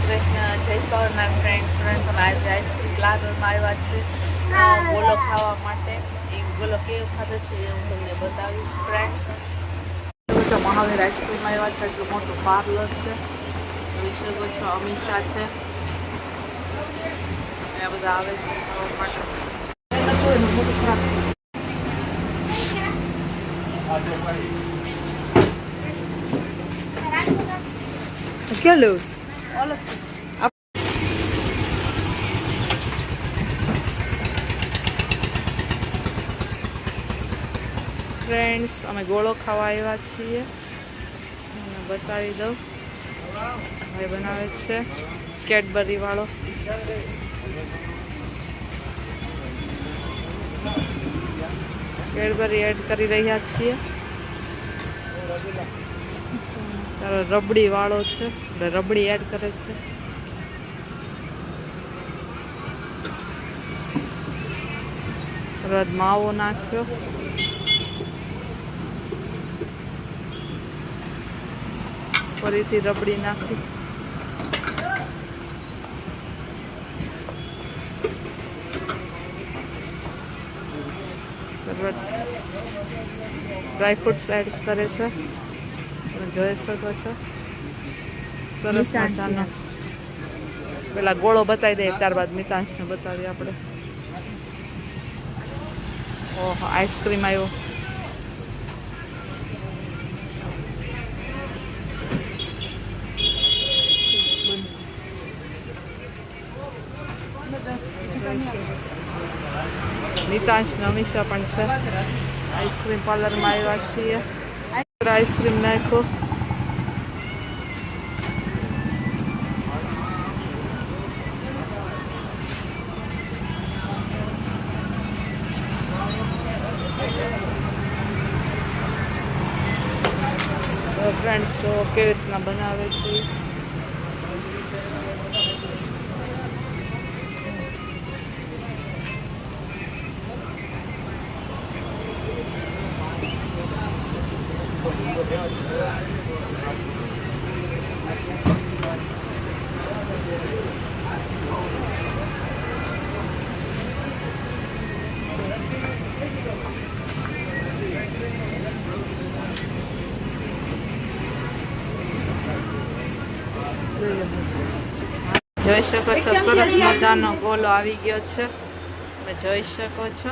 કૃષ્ણ, જય સ્વામિનારાયણ ફ્રેન્ડ્સ. અમે આજે આઈસ્ક્રીમ પાર્લરમાં આવ્યા છે ગોલો ખાવા માટે. એ ગોલો કેવો ખાધો છે એ હું તમને બતાવીશ ફ્રેન્ડ્સ. મહાવીર આઈસ્ક્રીમ આવ્યા છે, એટલું મોટું પાર્લર છે. જોઈ શકો છો, અમીષા છે, આ બધા આવે છે ખાવા માટે. क्या लो ફ્રેન્ડ્સ, અમે ગોળો ખાવા આવ્યા છીએ. બતાવી દઉં, ભાઈ બનાવે છે કેડબરી વાળો. કેડબરી એડ કરી રહ્યા છીએ. રબડી વાળો છે, રબડી એડ કરે છે. ત્યારબાદ માવો નાખ્યો. ફરીથી રબડી નાખી. ત્યારબાદ ડ્રાયફ્રૂટ્સ એડ કરે છે. જોઈ શકો છો, સરસ મજાનો. પેલા ગોળો બતાવી દઈએ, ત્યારબાદ મિતાંશને બતાવીએ આપણે. ઓહો, આઈસ્ક્રીમ આવ્યો. મિતાંશ ને અમીષા પણ છે. આઈસ્ક્રીમ પાર્લરમાં આવ્યા છીએ. આઈસ્ક્રીમ નાખો. ફ્રેન્ડ્સ, જો કેવી રીતના બનાવે છે. જોઈ શકો છો, સરસ મજાનો ગોલો આવી ગયો છે. તમે જોઈ શકો છો.